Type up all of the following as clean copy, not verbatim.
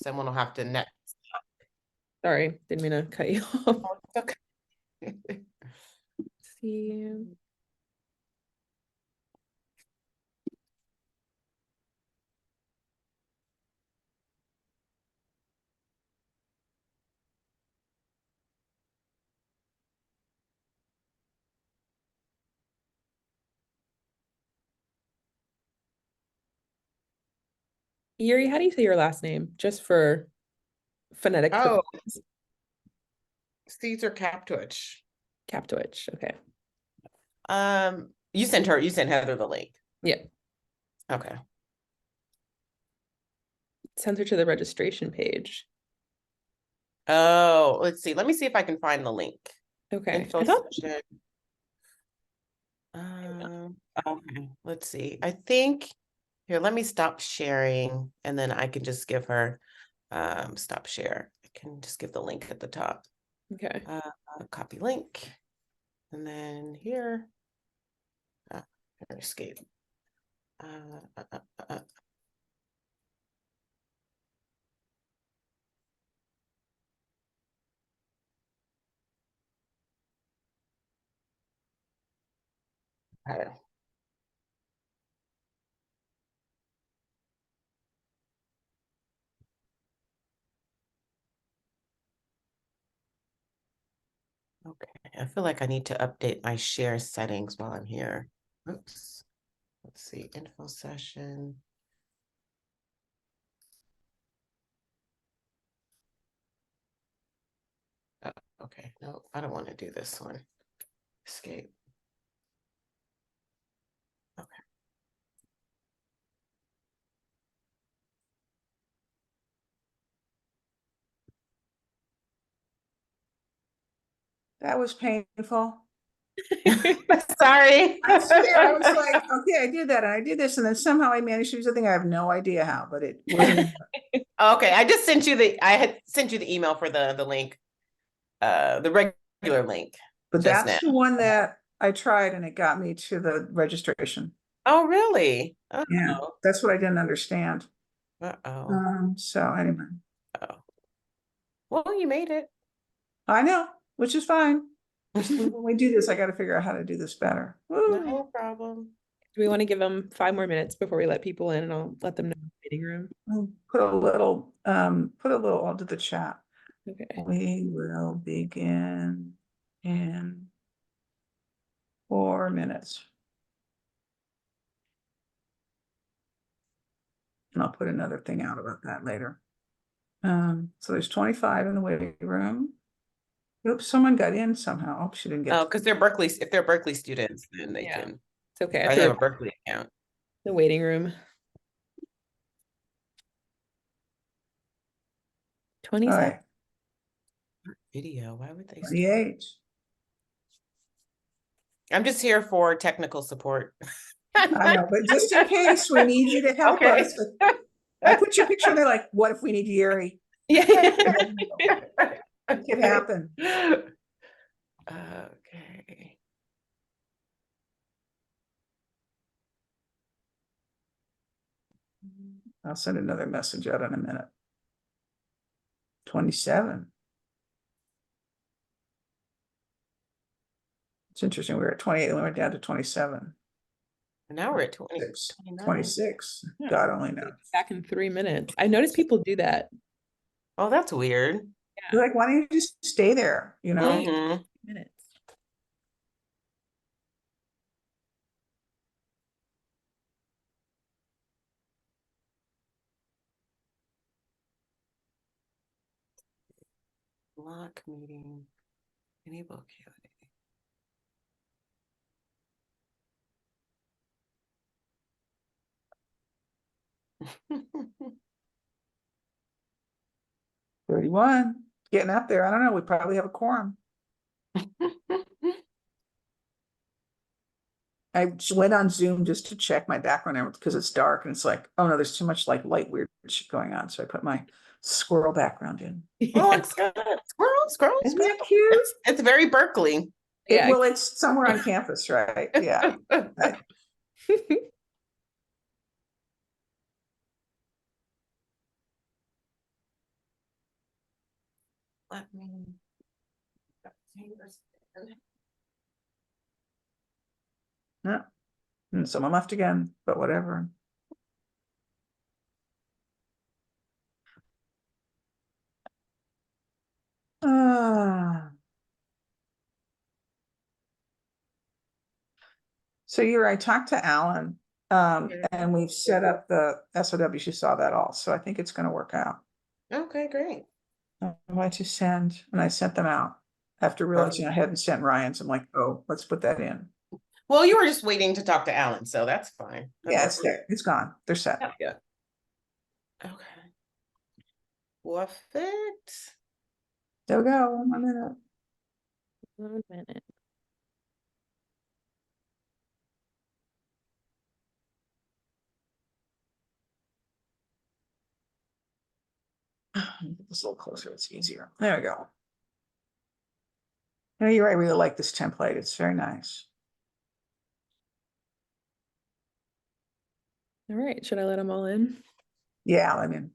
Someone will have to net. Sorry, didn't mean to cut you off. Oh, it's okay. Let's see. Yuri, how do you say your last name? Just for phonetic Oh, purposes. Caesar Captwitch. Captwitch. Okay. You sent Heather the link. Yeah. Okay. Sends her to the registration page. Oh, let's see. Let me see if I can find the link. Okay. Info I thought session. Okay, let's see. I think here, let me stop sharing and then I can just give her stop share. I can just give the link at the top. okay. Copy link. And then here. Escape. Okay. Okay, I feel like I need to update my share settings while I'm here. Oops. Let's see, info session. Oh, okay, no, I don't want to do this one. Escape. Okay. That was painful. Sorry. I swear, I was like, okay, I did that and I did this, and then somehow I managed to do something. I have no idea how, but it wasn't. Okay, I had sent you the email for the link, the regular link. But just that's now. the one that I tried and it got me to the registration. Oh, really? Yeah, that's what I didn't understand. Uh-oh. So anyway, Oh. Well, you made it. I know, which is fine. Just when we do this, I got to figure out how to do this better. Woo. No problem. Do we want to give them 5 more minutes before we let people in, and I'll let them know in the meeting room? Put a little onto the chat. Okay. We will begin in 4 minutes. And I'll put another thing out about that later. So there's 25 in the waiting room. Oops, someone got in somehow. Oh, she didn't get. Oh, because they're Berkeley. If they're Berkeley students, then they Yeah. can. It's okay. Or they have a Berkeley account. The waiting room. 27. All right. Video. Why would they? 28. I'm just here for technical support. I know, but just in case we need you to help Okay. us. I put your picture there, like, what if we need Yuri? Yeah. It could happen. Okay. I'll send another message out in a minute. 27. It's interesting. We were at 28, and we went down to 27. And now we're at 20, 26. Yeah. God only knows. Back in 3 minutes. I noticed people do that. Oh, that's weird. You're like, why don't you just stay there? You know? Mhm. Minutes. Lock meeting. Enable Q&A. 31. Getting up there. I don't know. We probably have a quorum. I just went on Zoom just to check my background because it's dark and it's like, oh no, there's too much like light weird shit going on. So I put my squirrel background in. Oh, it's good. Squirrel. Isn't that cute? It's very Berkeley. Yeah. Well, it's somewhere on campus, right? Yeah. Right. Let me. Yeah. And someone left again, but whatever. Ah. So I talked to Alan, Yeah. and we've set up the SOWs. You saw that all. So I think it's going to work out. Okay, great. I'm going to send, and I sent them out after realizing I hadn't sent Ryan's. I'm like, oh, let's put that in. Well, you were just waiting to talk to Alan, so that's fine. That Yeah, works. it's there. It's gone. They're set. Yeah. Okay. Perfect. There we go. 1 minute. 1 minute. Get this a little closer. It's easier. There we go. No, you're right. I really like this template. It's very nice. All right, should I let them all in? Yeah, I mean,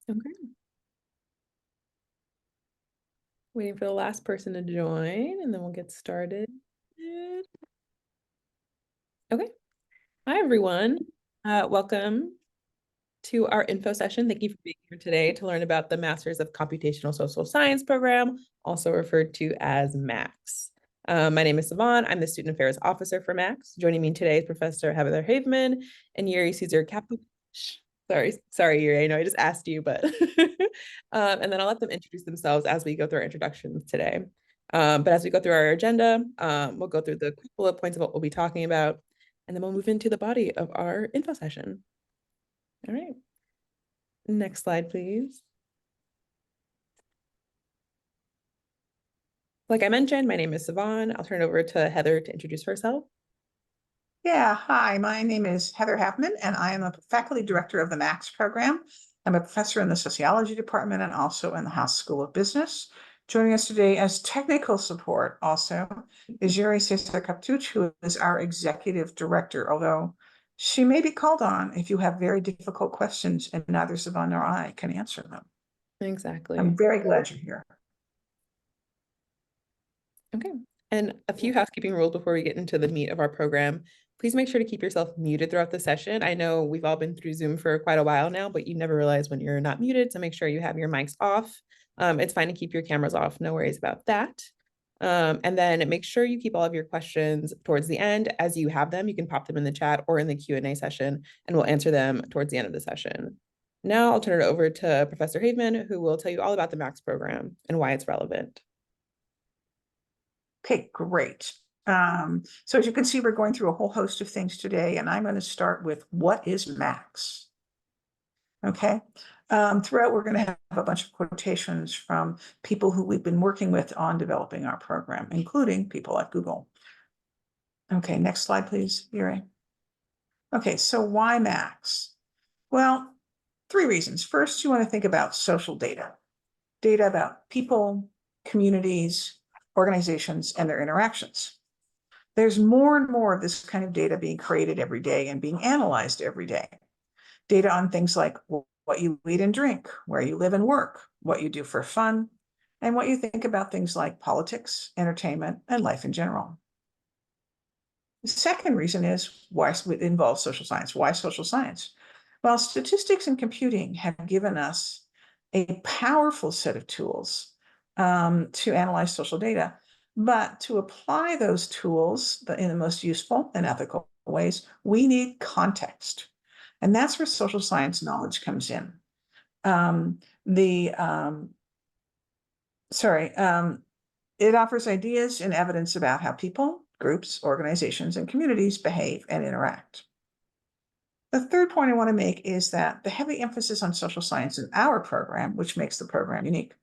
Okay. Waiting for the last person to join, and then we'll get started. Okay. Hi, everyone. Welcome to our info session. Thank you for being here today to learn about the Masters of Computational Social Science program, also referred to as MAX. My name is Savon. I'm the Student Affairs Officer for MAX. Joining me today is Professor Heather Haveman and Yuri Caesar Kapowicz. Sorry, Yuri, I know I just asked you, but and then I'll let them introduce themselves as we go through our introductions today. But as we go through our agenda, we'll go through the quick bullet points of what we'll be talking about, and then we'll move into the body of our info session. All right. Next slide, please. Like I mentioned, my name is Savon. I'll turn it over to Heather to introduce herself. yeah. Hi, my name is Heather Haveman, and I am a faculty director of the MAX program. I'm a professor in the sociology department and also in the House School of Business. Joining us today as technical support also is Yuri Caesar Kapowicz, who is our executive director, although she may be called on if you have very difficult questions and neither Savon nor I can answer them. Exactly. I'm very glad you're here. Okay. And a few housekeeping rules before we get into the meat of our program. Please make sure to keep yourself muted throughout the session. I know we've all been through Zoom for quite a while now, but you never realize when you're not muted. So make sure you have your mics off. It's fine to keep your cameras off. No worries about that. And then make sure you keep all of your questions towards the end. As you have them, you can pop them in the chat or in the Q&A session, and we'll answer them towards the end of the session. Now I'll turn it over to Professor Haveman, who will tell you all about the MAX program and why it's relevant. Okay, great. So as you can see, we're going through a whole host of things today, and I'm going to start with what is MAX? Okay. Throughout, we're going to have a bunch of quotations from people who we've been working with on developing our program, including people at Google. Okay, next slide, please, Yuri. Okay, so why MAX? Well, 3 reasons. First, you want to think about social data, data about people, communities, organizations, and their interactions. There's more and more of this kind of data being created every day and being analyzed every day. Data on things like what you eat and drink, where you live and work, what you do for fun, and what you think about things like politics, entertainment, and life in general. The second reason is why it involves social science. Why social science? Well, statistics and computing have given us a powerful set of tools to analyze social data. But to apply those tools in the most useful and ethical ways, we need context. And that's where social science knowledge comes in. It offers ideas and evidence about how people, groups, organizations, and communities behave and interact. The third point I want to make is that the heavy emphasis on social science in our program, which makes the program unique,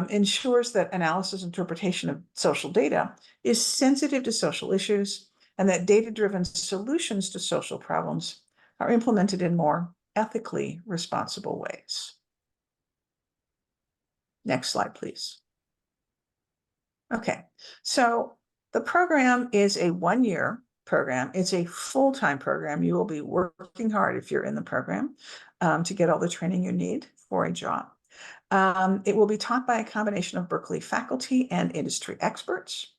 ensures that analysis and interpretation of social data is sensitive to social issues and that data-driven solutions to social problems are implemented in more ethically responsible ways. Next slide, please. Okay, so the program is a 1-year program. It's a full-time program. You will be working hard if you're in the program to get all the training you need for a job. It will be taught by a combination of Berkeley faculty and industry experts.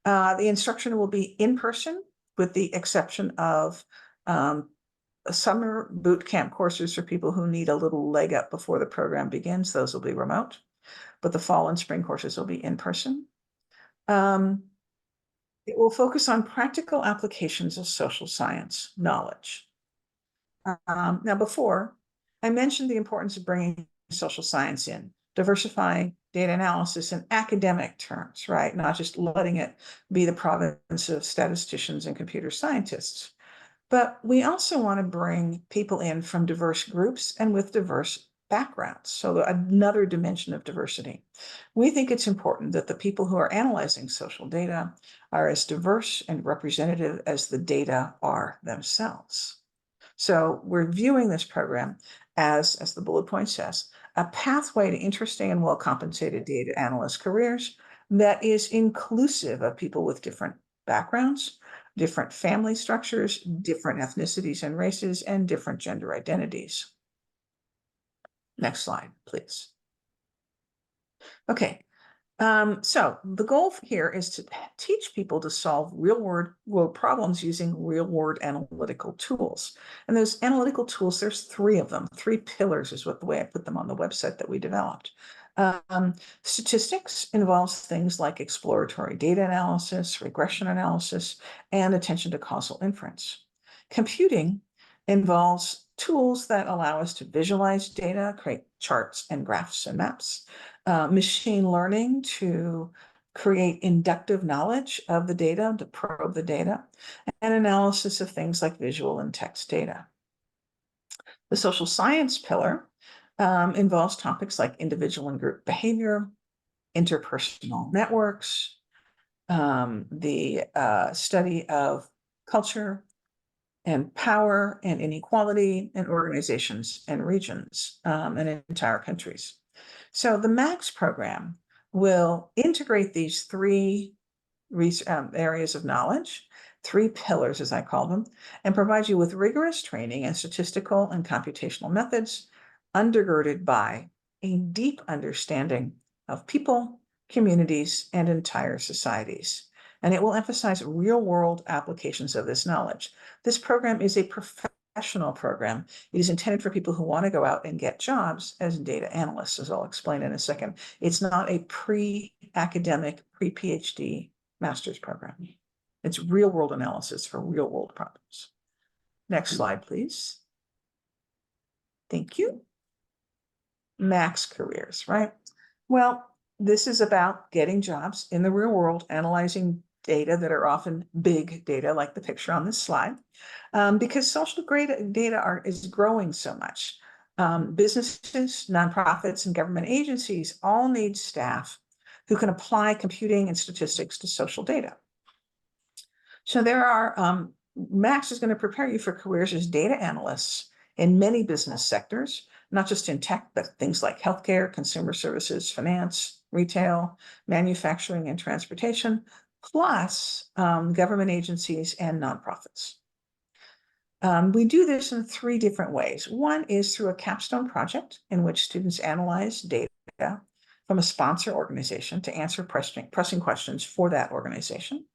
The instruction will be in person, with the exception of summer boot camp courses for people who need a little leg up before the program begins. Those will be remote, but the fall and spring courses will be in person. It will focus on practical applications of social science knowledge. Now, before, I mentioned the importance of bringing social science in, diversifying data analysis in academic terms, right? Not just letting it be the province of statisticians and computer scientists. But we also want to bring people in from diverse groups and with diverse backgrounds. So another dimension of diversity. We think it's important that the people who are analyzing social data are as diverse and representative as the data are themselves. So we're viewing this program as the bullet point says, a pathway to interesting and well-compensated data analyst careers that is inclusive of people with different backgrounds, different family structures, different ethnicities and races, and different gender identities. Next slide, please. Okay, so the goal here is to teach people to solve real-world problems using real-world analytical tools. And those analytical tools, there's 3 of them. 3 pillars is the way I put them on the website that we developed. Statistics involves things like exploratory data analysis, regression analysis, and attention to causal inference. Computing involves tools that allow us to visualize data, create charts and graphs and maps. Machine learning to create inductive knowledge of the data, to probe the data, and analysis of things like visual and text data. The social science pillar involves topics like individual and group behavior, interpersonal networks, the study of culture and power and inequality in organizations and regions and entire countries. So the MAX program will integrate these 3 areas of knowledge, 3 pillars, as I call them, and provide you with rigorous training in statistical and computational methods, undergirded by a deep understanding of people, communities, and entire societies. And it will emphasize real-world applications of this knowledge. This program is a professional program. It is intended for people who want to go out and get jobs as data analysts, as I'll explain in a second. It's not a pre-academic, pre-PhD master's program. It's real-world analysis for real-world problems. Next slide, please. Thank you. Max careers, right? Well, this is about getting jobs in the real world, analyzing data that are often big data, like the picture on this slide, because social data is growing so much. Businesses, nonprofits, and government agencies all need staff who can apply computing and statistics to social data. So there are, Max is going to prepare you for careers as data analysts in many business sectors, not just in tech, but things like healthcare, consumer services, finance, retail, manufacturing, and transportation, plus government agencies and nonprofits. We do this in 3 different ways. One is through a capstone project in which students analyze data from a sponsor organization to answer pressing questions for that organization.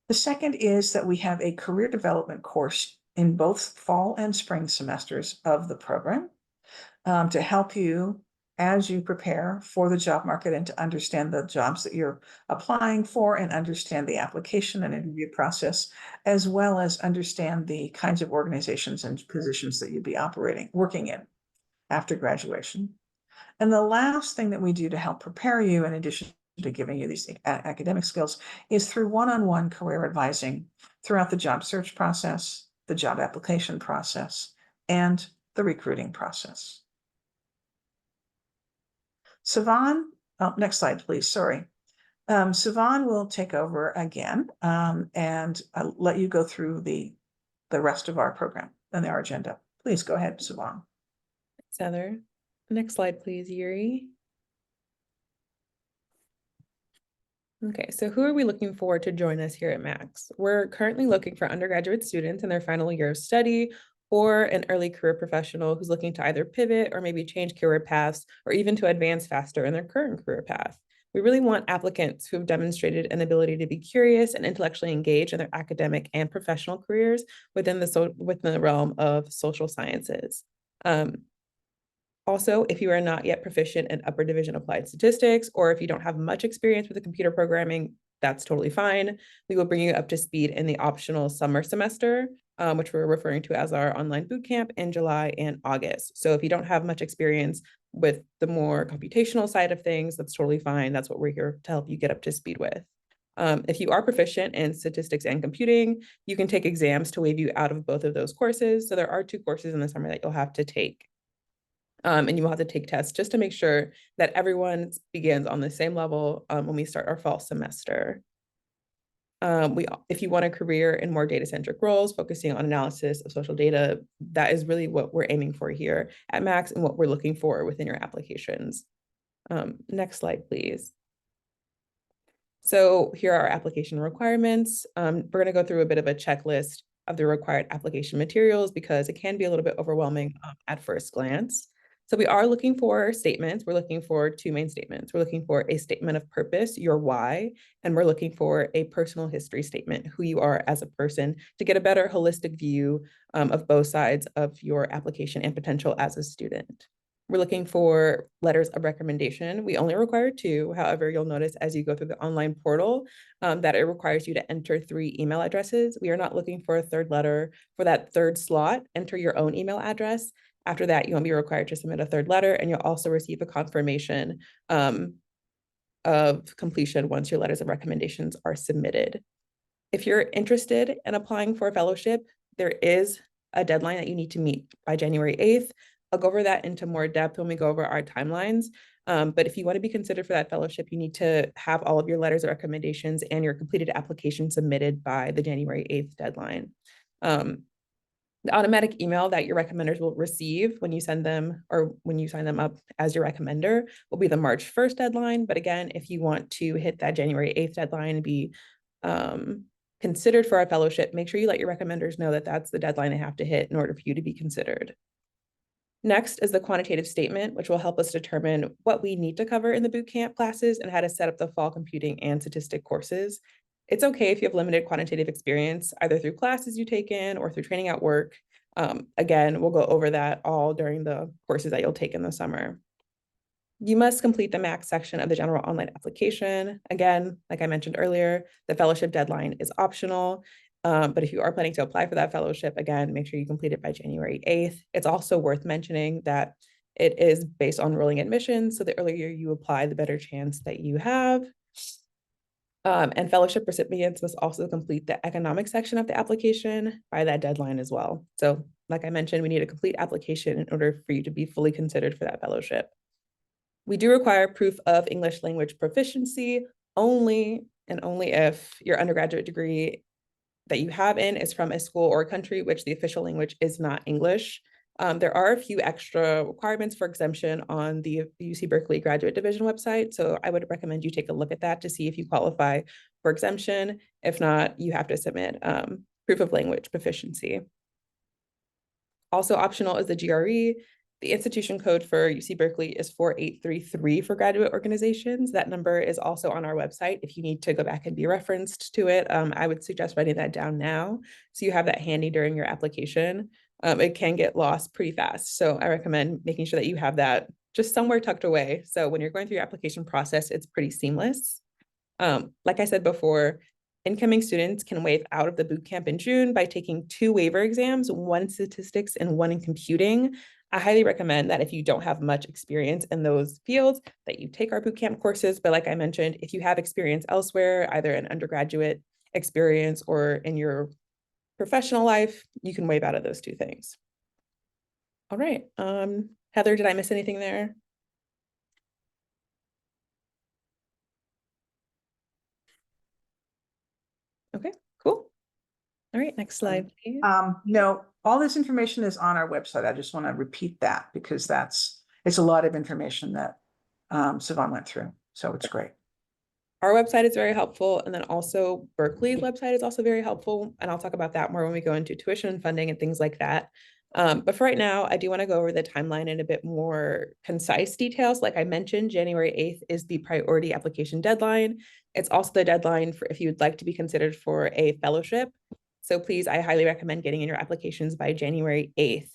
The second is that we have a career development course in both fall and spring semesters of the program to help you as you prepare for the job market and to understand the jobs that you're applying for and understand the application and interview process, as well as understand the kinds of organizations and positions that you'd be working in after graduation. And the last thing that we do to help prepare you, in addition to giving you these academic skills, is through one-on-one career advising throughout the job search process, the job application process, and the recruiting process. Sivan, next slide, please. Sorry. Sivan will take over again and let you go through the rest of our program and our agenda. Please go ahead, Sivan. Thanks, Heather. Next slide, please, Yuri. Okay, so who are we looking for to join us here at Max? We're currently looking for undergraduate students in their final year of study or an early career professional who's looking to either pivot or maybe change career paths or even to advance faster in their current career path. We really want applicants who have demonstrated an ability to be curious and intellectually engaged in their academic and professional careers within the realm of social sciences. Also, if you are not yet proficient in upper division applied statistics, or if you don't have much experience with the computer programming, that's totally fine. We will bring you up to speed in the optional summer semester, which we're referring to as our online bootcamp in July and August. So if you don't have much experience with the more computational side of things, that's totally fine. That's what we're here to help you get up to speed with. If you are proficient in statistics and computing, you can take exams to waive you out of both of those courses. So there are 2 courses in the summer that you'll have to take. And you will have to take tests just to make sure that everyone begins on the same level when we start our fall semester. If you want a career in more data-centric roles, focusing on analysis of social data, that is really what we're aiming for here at Max and what we're looking for within your applications. Next slide, please. So here are our application requirements. We're going to go through a bit of a checklist of the required application materials because it can be a little bit overwhelming at first glance. So we are looking for statements. We're looking for 2 main statements. We're looking for a statement of purpose, your why, and we're looking for a personal history statement, who you are as a person, to get a better holistic view of both sides of your application and potential as a student. We're looking for letters of recommendation. We only require 2. However, you'll notice as you go through the online portal that it requires you to enter 3 email addresses. We are not looking for a 3rd letter. For that 3rd slot, enter your own email address. After that, you won't be required to submit a 3rd letter, and you'll also receive a confirmation of completion once your letters of recommendations are submitted. If you're interested in applying for a fellowship, there is a deadline that you need to meet by January 8th. I'll go over that into more depth when we go over our timelines. But if you want to be considered for that fellowship, you need to have all of your letters of recommendations and your completed application submitted by the January 8th deadline. The automatic email that your recommenders will receive when you send them or when you sign them up as your recommender will be the March 1st deadline. But again, if you want to hit that January 8th deadline and be considered for our fellowship, make sure you let your recommenders know that that's the deadline they have to hit in order for you to be considered. Next is the quantitative statement, which will help us determine what we need to cover in the bootcamp classes and how to set up the fall computing and statistic courses. It's okay if you have limited quantitative experience, either through classes you take in or through training at work. Again, we'll go over that all during the courses that you'll take in the summer. You must complete the Max section of the general online application. Again, like I mentioned earlier, the fellowship deadline is optional. But if you are planning to apply for that fellowship, again, make sure you complete it by January 8th. It's also worth mentioning that it is based on rolling admissions. So the earlier you apply, the better chance that you have. And fellowship recipients must also complete the economic section of the application by that deadline as well. So like I mentioned, we need a complete application in order for you to be fully considered for that fellowship. We do require proof of English language proficiency only and only if your undergraduate degree that you have in is from a school or a country which the official language is not English. There are a few extra requirements for exemption on the UC Berkeley Graduate Division website. So I would recommend you take a look at that to see if you qualify for exemption. If not, you have to submit proof of language proficiency. Also optional is the GRE. The institution code for UC Berkeley is 4833 for graduate organizations. That number is also on our website. If you need to go back and be referenced to it, I would suggest writing that down now so you have that handy during your application. It can get lost pretty fast. So I recommend making sure that you have that just somewhere tucked away. So when you're going through your application process, it's pretty seamless. Like I said before, incoming students can waive out of the bootcamp in June by taking 2 waiver exams, 1 in statistics and 1 in computing. I highly recommend that if you don't have much experience in those fields, that you take our bootcamp courses. But like I mentioned, if you have experience elsewhere, either an undergraduate experience or in your professional life, you can waive out of those 2 things. All right. Heather, did I miss anything there? Okay, cool. All right, next slide, please. No, all this information is on our website. I just want to repeat that because it's a lot of information that Sivan went through. So it's great. our website is very helpful. And then also Berkeley's website is also very helpful. And I'll talk about that more when we go into tuition and funding and things like that. But for right now, I do want to go over the timeline in a bit more concise details. Like I mentioned, January 8th is the priority application deadline. It's also the deadline for if you would like to be considered for a fellowship. So please, I highly recommend getting in your applications by January 8th.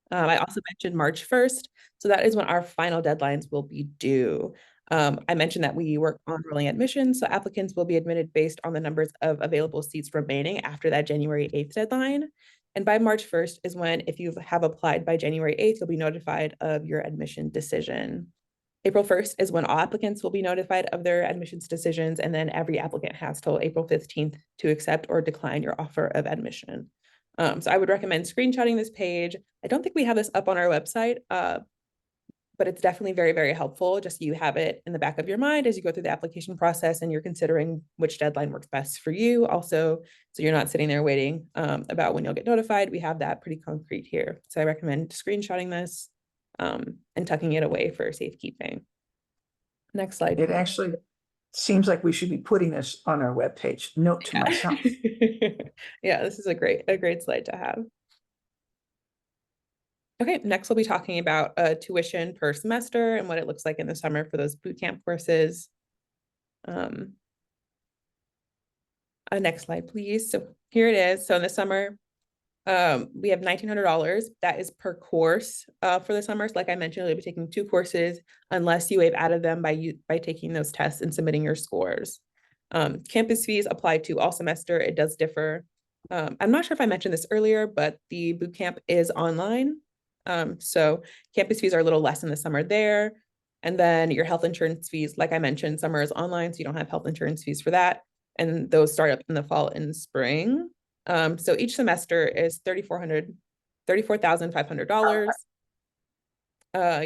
I also mentioned March 1st. So that is when our final deadlines will be due. I mentioned that we work on rolling admissions, so applicants will be admitted based on the numbers of available seats remaining after that January 8th deadline. And by March 1st is when, if you have applied by January 8th, you'll be notified of your admission decision. April 1st is when all applicants will be notified of their admissions decisions, and then every applicant has till April 15th to accept or decline your offer of admission. So I would recommend screenshotting this page. I don't think we have this up on our website, but it's definitely very, very helpful. Just so you have it in the back of your mind as you go through the application process and you're considering which deadline works best for you. Also, so you're not sitting there waiting about when you'll get notified. We have that pretty concrete here. So I recommend screenshotting this and tucking it away for safekeeping. Next slide. It actually seems like we should be putting this on our webpage. Note to myself. Yeah, this is a great slide to have. Okay, next we'll be talking about tuition per semester and what it looks like in the summer for those bootcamp courses. Next slide, please. So here it is. So in the summer, we have $1,900. That is per course for the summer. So like I mentioned, you'll be taking 2 courses unless you have added them by taking those tests and submitting your scores. Campus fees apply to all semester. It does differ. I'm not sure if I mentioned this earlier, but the bootcamp is online. So campus fees are a little less in the summer there. And then your health insurance fees, like I mentioned, summer is online, so you don't have health insurance fees for that. And those start up in the fall and spring. So each semester is $34,500.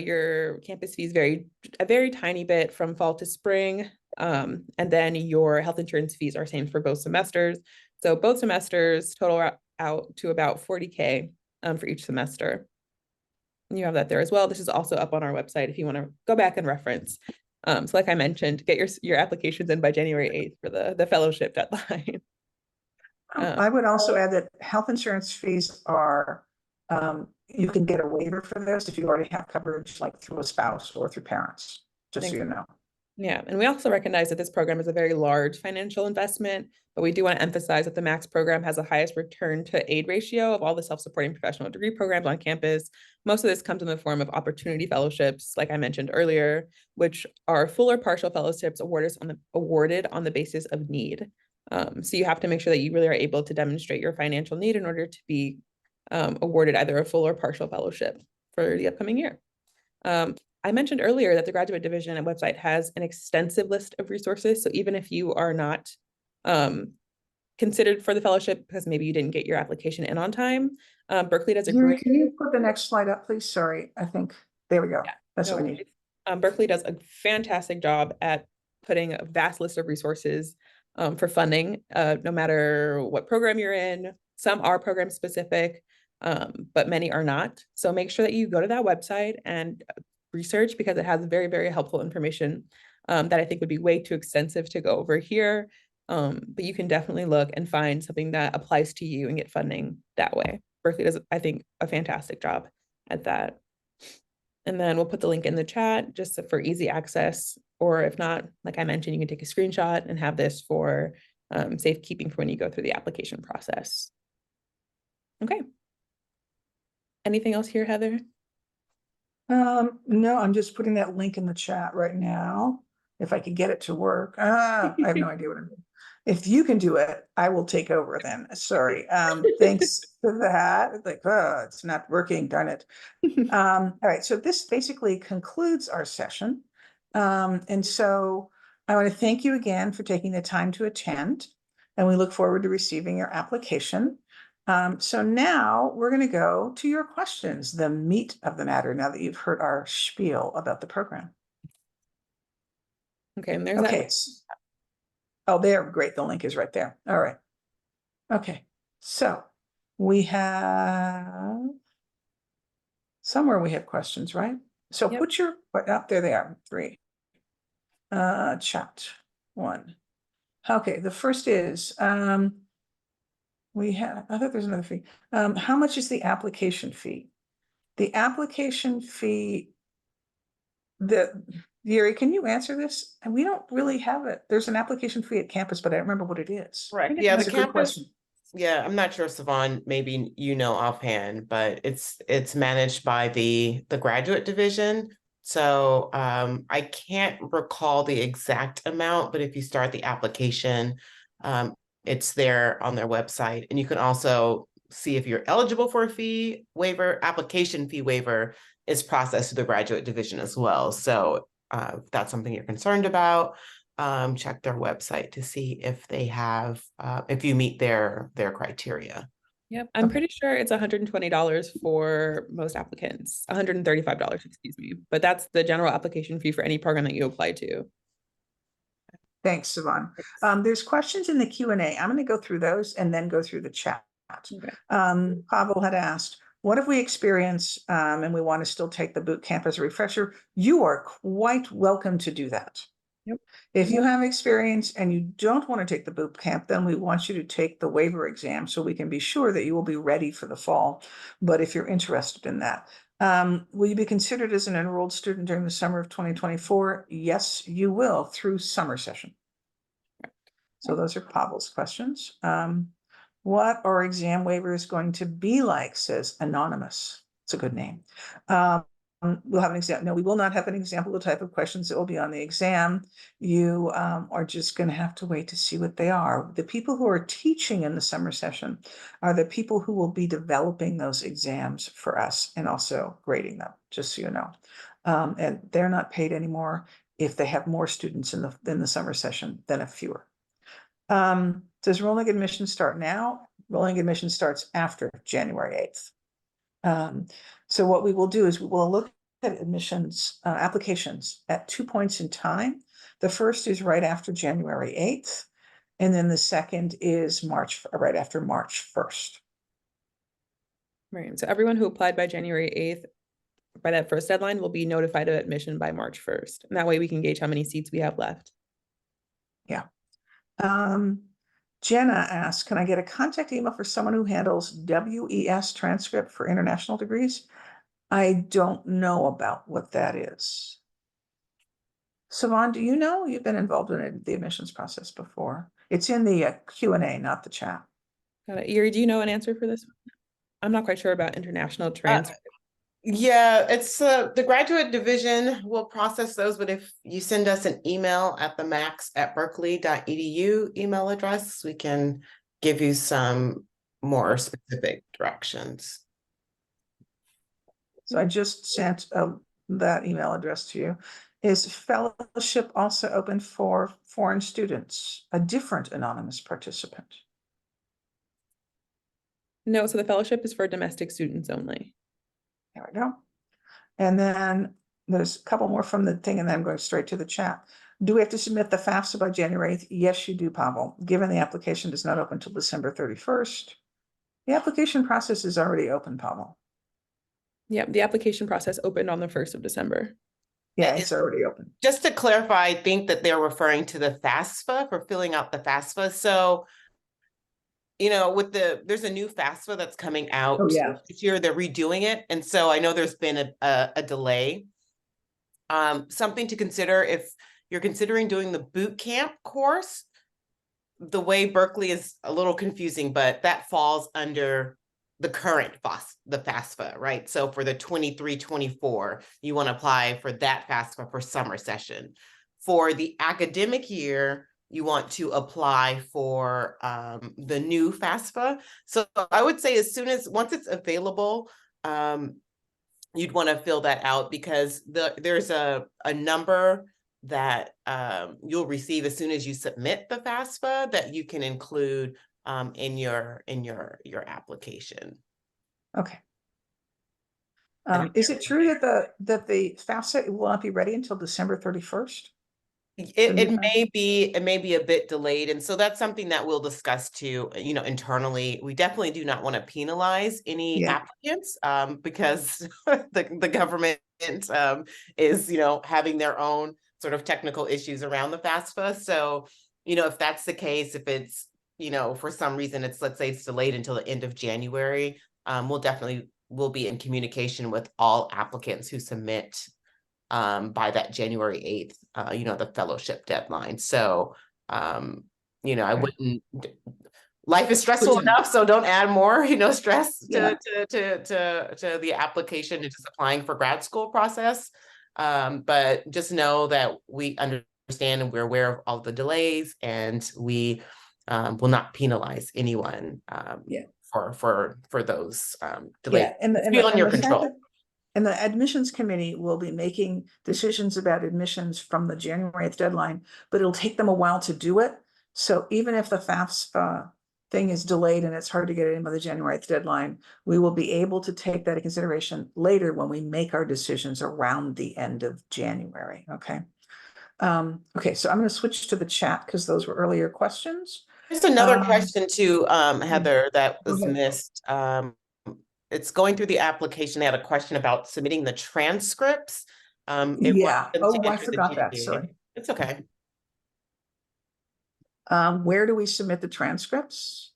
Your campus fees vary a very tiny bit from fall to spring. And then your health insurance fees are same for both semesters. So both semesters total out to about $40K for each semester. You have that there as well. This is also up on our website if you want to go back and reference. So like I mentioned, get your applications in by January 8th for the fellowship deadline. I would also add that health insurance fees are, you can get a waiver for this if you already have coverage, like through a spouse or through parents, just so you know. Yeah, and we also recognize that this program is a very large financial investment, but we do want to emphasize that the MAX program has the highest return to aid ratio of all the self-supporting professional degree programs on campus. Most of this comes in the form of opportunity fellowships, like I mentioned earlier, which are full or partial fellowships awarded on the basis of need. So you have to make sure that you really are able to demonstrate your financial need in order to be awarded either a full or partial fellowship for the upcoming year. I mentioned earlier that the graduate division website has an extensive list of resources. So even if you are not considered for the fellowship because maybe you didn't get your application in on time, Berkeley does a great. Can you put the next slide up, please? Sorry, I think, there we go. Yeah, that's what we need. Berkeley does a fantastic job at putting a vast list of resources for funding, no matter what program you're in. Some are program specific, but many are not. So make sure that you go to that website and research, because it has very, very helpful information that I think would be way too extensive to go over here. But you can definitely look and find something that applies to you and get funding that way. Berkeley does, I think, a fantastic job at that. And then we'll put the link in the chat just for easy access. Or if not, like I mentioned, you can take a screenshot and have this for safekeeping for when you go through the application process. Okay. Anything else here, Heather? No, I'm just putting that link in the chat right now. If I could get it to work. I have no idea what I'm doing. If you can do it, I will take over then. Sorry. Thanks for that. It's like, it's not working, darn it. All right, so this basically concludes our session. And so I want to thank you again for taking the time to attend, and we look forward to receiving your application. So now we're going to go to your questions, the meat of the matter, now that you've heard our spiel about the program. Okay, and there's Okay. that. Oh, there, great. The link is right there. All right. Okay, so we have somewhere we have questions, right? So Yep. put your, oh, there they are, 3. Chat. one. Okay, the first is, we have, I thought there's another fee. How much is the application fee? The application fee, Yuri, can you answer this? And we don't really have it. There's an application fee at campus, but I don't remember what it is. Right. Yeah, That's the a good campus. question. Yeah, I'm not sure, Savon, maybe you know offhand, but it's managed by the graduate division. So I can't recall the exact amount, but if you start the application, it's there on their website. And you can also see if you're eligible for a fee waiver. Application fee waiver is processed through the graduate division as well. So if that's something you're concerned about, check their website to see if they have, if you meet their criteria. Yep, I'm pretty sure it's $120 for most applicants, $135, excuse me. But that's the general application fee for any program that you apply to. Thanks, Savon. There's questions in the Q&A. I'm going to go through those and then go through the chat. Okay. Pavel had asked, what if we experience and we want to still take the boot camp as a refresher? You are quite welcome to do that. Yep. If you have experience and you don't want to take the boot camp, then we want you to take the waiver exam so we can be sure that you will be ready for the fall. But if you're interested in that, will you be considered as an enrolled student during the summer of 2024? Yes, you will through summer session. So those are Pavel's questions. What our exam waiver is going to be like, says Anonymous. It's a good name. We'll have an example. No, we will not have an example of the type of questions that will be on the exam. You are just going to have to wait to see what they are. The people who are teaching in the summer session are the people who will be developing those exams for us and also grading them, just so you know. And they're not paid anymore if they have more students in the summer session than if fewer. Does rolling admission start now? Rolling admission starts after January 8th. So what we will do is we will look at admissions applications at 2 points in time. The first is right after January 8th, and then the second is right after March 1st. Right. So everyone who applied by January 8th, by that first deadline, will be notified of admission by March 1st. And that way we can gauge how many seats we have left. Yeah. Jenna asks, can I get a contact email for someone who handles WES transcript for international degrees? I don't know about what that is. Savon, do you know? You've been involved in the admissions process before. It's in the Q&A, not the chat. Got it. Yuri, do you know an answer for this one? I'm not quite sure about international transcript. Yeah, it's the graduate division will process those, but if you send us an email at the max@berkeley.edu email address, we can give you some more specific directions. So I just sent that email address to you. Is fellowship also open for foreign students, a different anonymous participant? No, so the fellowship is for domestic students only. There we go. And then there's a couple more from the thing, and then I'm going straight to the chat. Do we have to submit the FAFSA by January 8th? Yes, you do, Pavel. Given the application does not open until December 31st. The application process is already open, Pavel. Yeah, the application process opened on the 1st of December. Yeah, it's already open. Just to clarify, I think that they're referring to the FAFSA for filling out the FAFSA. So, you know, there's a new FAFSA that's coming out this year. They're redoing it. And so I know there's been a delay. Something to consider if you're considering doing the boot camp course, the way Berkeley is a little confusing, but that falls under the current the FAFSA, right? So for the 23-24, you want to apply for that FAFSA for summer session. For the academic year, you want to apply for the new FAFSA. So I would say once it's available, you'd want to fill that out because there's a number that you'll receive as soon as you submit the FAFSA that you can include in your application. Okay. Is it true that the FAFSA will not be ready until December 31st? It may be a bit delayed, and so that's something that we'll discuss too, you know, internally. We definitely do not want to penalize any applicants because the government is, you know, having their own sort of technical issues around the FAFSA. So, if that's the case, if it's, for some reason let's say it's delayed until the end of January, we'll be in communication with all applicants who submit by that January 8th, the fellowship deadline. So, I wouldn't, life is stressful enough, so don't add more, stress to the application and just applying for grad school process. But just know that we understand and we're aware of all the delays, and we will not penalize anyone for those delays. Yeah, and it's beyond your control. And the admissions committee will be making decisions about admissions from the January 8th deadline, but it'll take them a while to do it. So even if the FAFSA thing is delayed and it's hard to get it in by the January 8th deadline, we will be able to take that into consideration later when we make our decisions around the end of January. Okay. Okay, so I'm going to switch to the chat because those were earlier questions. There's another question too, Heather, that was missed. It's going through the application. They had a question about submitting the transcripts. Yeah. Oh, I forgot that. Sorry. It's okay. Where do we submit the transcripts?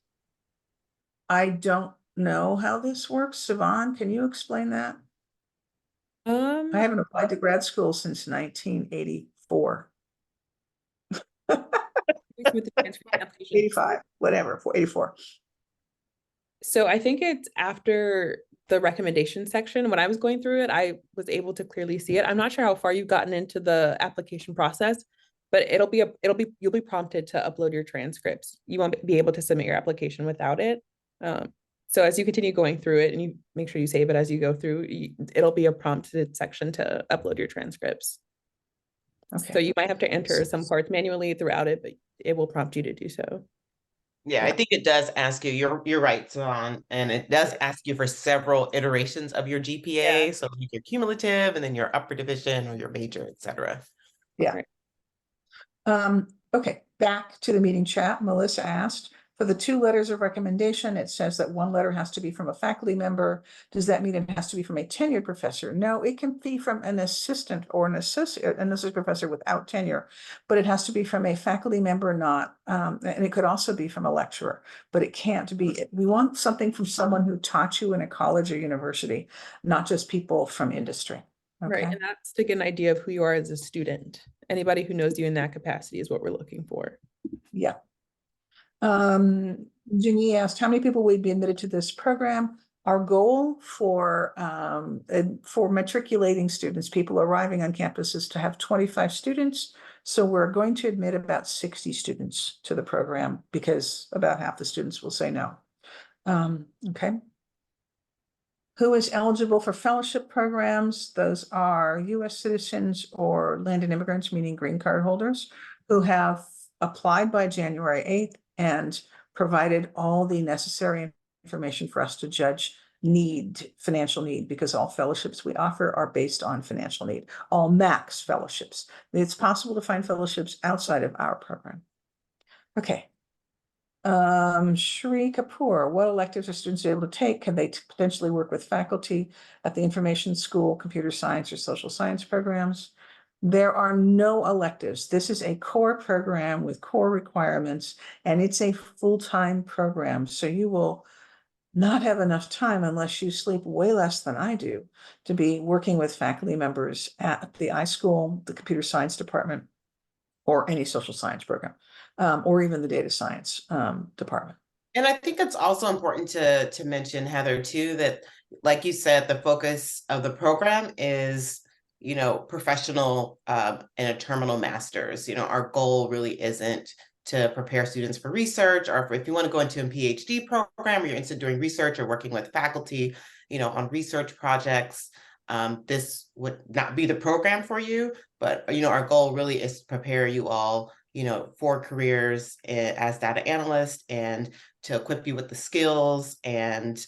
I don't know how this works. Siobhan, can you explain that? I haven't applied to grad school since 1984. 85, whatever, 84. So I think it's after the recommendation section. When I was going through it, I was able to clearly see it. I'm not sure how far you've gotten into the application process, but you'll be prompted to upload your transcripts. You won't be able to submit your application without it. So as you continue going through it, and you make sure you save it as you go through, it'll be a prompted section to upload your transcripts. Okay. So you might have to enter some parts manually throughout it, but it will prompt you to do so. Yeah, I think it does ask you, you're right, Siobhan, and it does ask you for several iterations of your GPA. So your cumulative, and then your upper division or your major, etc. Yeah. Okay, back to the meeting chat. Melissa asked, for the 2 letters of recommendation, it says that 1 letter has to be from a faculty member. Does that mean it has to be from a tenured professor? No, it can be from an assistant or an associate professor without tenure, but it has to be from a faculty member, not, and it could also be from a lecturer, but it can't be. We want something from someone who taught you in a college or university, not just people from industry. Okay. Right, and that's to get an idea of who you are as a student. Anybody who knows you in that capacity is what we're looking for. Yeah. Ginny asked, how many people would be admitted to this program? Our goal for matriculating students, people arriving on campus, is to have 25 students. So we're going to admit about 60 students to the program because about half the students will say no. Okay. Who is eligible for fellowship programs? Those are U.S. citizens or landed immigrants, meaning green card holders, who have applied by January 8th and provided all the necessary information for us to judge financial need, because all fellowships we offer are based on financial need, all max fellowships. It's possible to find fellowships outside of our program. Okay. Shri Kapoor, what electives are students able to take? Can they potentially work with faculty at the information school, computer science, or social science programs? There are no electives. This is a core program with core requirements, and it's a full-time program. So you will not have enough time, unless you sleep way less than I do, to be working with faculty members at the iSchool, the computer science department, or any social science program, or even the data science department. And I think it's also important to mention, Heather, too, that, like you said, the focus of the program is, professional and a terminal master's. Our goal really isn't to prepare students for research, or if you want to go into a PhD program, or you're interested in doing research or working with faculty, on research projects. This would not be the program for you, but, our goal really is to prepare you all, for careers as data analysts, and to equip you with the skills and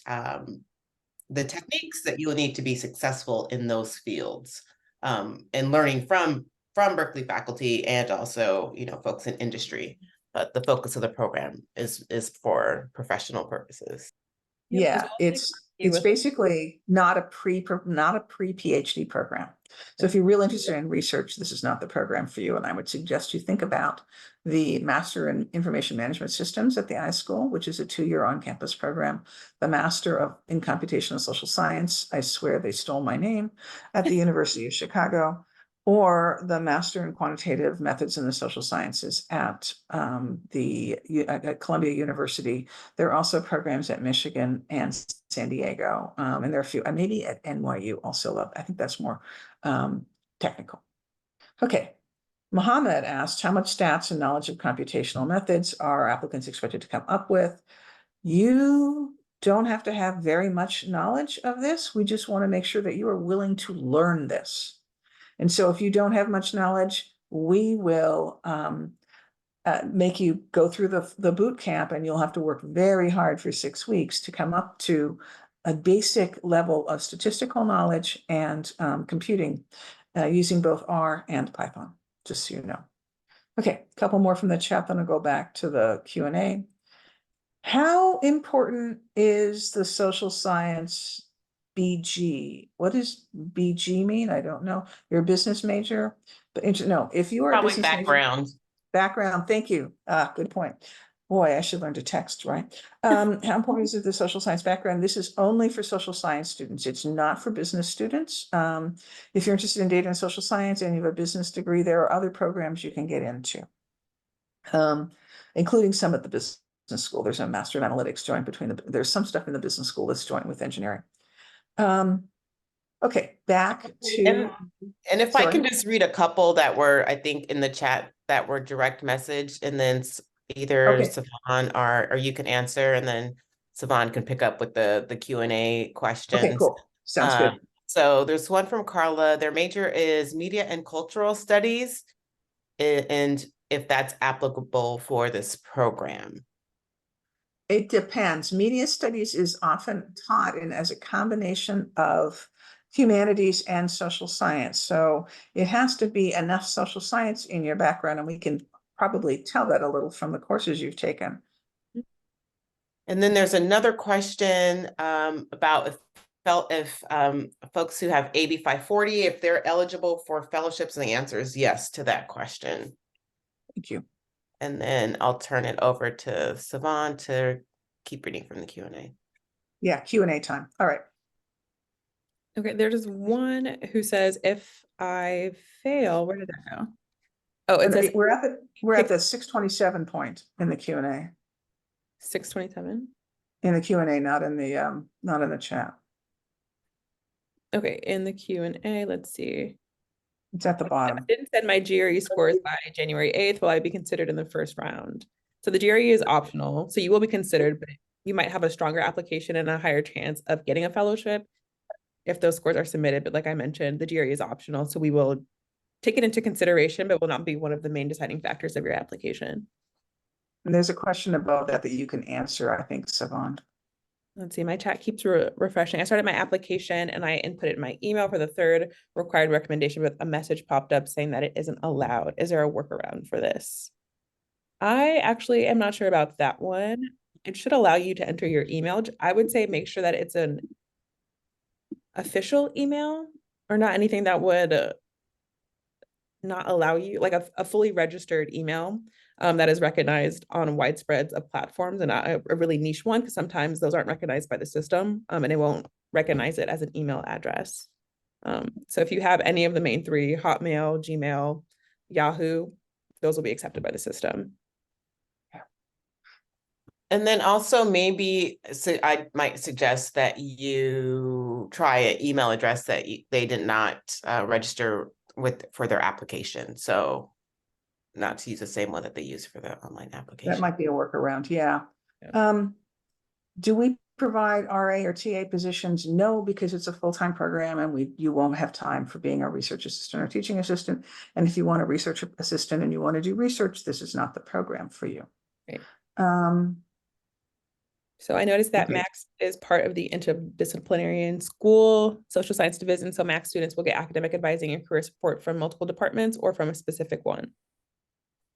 the techniques that you will need to be successful in those fields, and learning from Berkeley faculty and also, folks in industry. But the focus of the program is for professional purposes. Yeah, it's It's basically not a pre-PhD program. So if you're real interested in research, this is not the program for you. And I would suggest you think about the Master in Information Management Systems at the iSchool, which is a 2-year on-campus program. The Master in Computational Social Science, I swear they stole my name, at the University of Chicago, or the Master in Quantitative Methods in the Social Sciences at at Columbia University. There are also programs at Michigan and San Diego, and there are a few, and maybe at NYU also. I think that's more technical. Okay. Mohammed asked, how much stats and knowledge of computational methods are applicants expected to come up with? You don't have to have very much knowledge of this. We just want to make sure that you are willing to learn this. And so if you don't have much knowledge, we will make you go through the boot camp, and you'll have to work very hard for 6 weeks to come up to a basic level of statistical knowledge and computing using both R and Python, just so you know. Okay, a couple more from the chat, then I'll go back to the Q&A. How important is the social science BG? What does BG mean? I don't know. You're a business major, but no, if you are Probably a business background. Background, thank you. Good point. Boy, I should learn to text, right? How important is it, the social science background? This is only for social science students. It's not for business students. If you're interested in data and social science and you have a business degree, there are other programs you can get into, including some at the business school. There's a Master of Analytics joint there's some stuff in the business school that's joint with engineering. Okay, back to. And if I can just read a couple that were, I think, in the chat that were direct message, and then either Sivan or you can answer, and then Sivan can pick up with the Q&A questions. Okay, cool. Sounds good. So there's one from Carla. Their major is media and cultural studies, and if that's applicable for this program. It depends. Media studies is often taught as a combination of humanities and social science. So it has to be enough social science in your background, and we can probably tell that a little from the courses you've taken. And then there's another question about if folks who have AB 540, if they're eligible for fellowships, and the answer is yes to that question. Thank you. And then I'll turn it over to Sivan to keep reading from the Q&A. Yeah, Q&A time. All right. Okay, there's one who says, if I fail, where did that go? Oh, it says we're at the 627 point in the Q&A. 627? In the Q&A, not in the chat. Okay, in the Q&A, let's see. It's at the bottom. I didn't send my GRE scores by January 8th. Will I be considered in the first round? So the GRE is optional. So you will be considered, but you might have a stronger application and a higher chance of getting a fellowship if those scores are submitted. But like I mentioned, the GRE is optional. So we will take it into consideration, but will not be one of the main deciding factors of your application. And there's a question about that you can answer, I think, Sivan. Let's see, my chat keeps refreshing. I started my application and I inputted my email for the third required recommendation, but a message popped up saying that it isn't allowed. Is there a workaround for this? I actually am not sure about that one. It should allow you to enter your email. I would say make sure that it's an official email, or not anything that would not allow you, like a fully registered email that is recognized on widespreads of platforms, and not a really niche one, because sometimes those aren't recognized by the system, and it won't recognize it as an email address. So if you have any of the main three, Hotmail, Gmail, Yahoo, those will be accepted by the system. And then also maybe, so I might suggest that you try an email address that they did not register for their application. So not to use the same one that they use for the online application. That might be a workaround, yeah. Do we provide RA or TA positions? No, because it's a full-time program, and you won't have time for being a research assistant or teaching assistant. And if you want a research assistant and you want to do research, this is not the program for you. Right. So I noticed that Max is part of the interdisciplinary school social science division. So Max students will get academic advising and career support from multiple departments or from a specific one.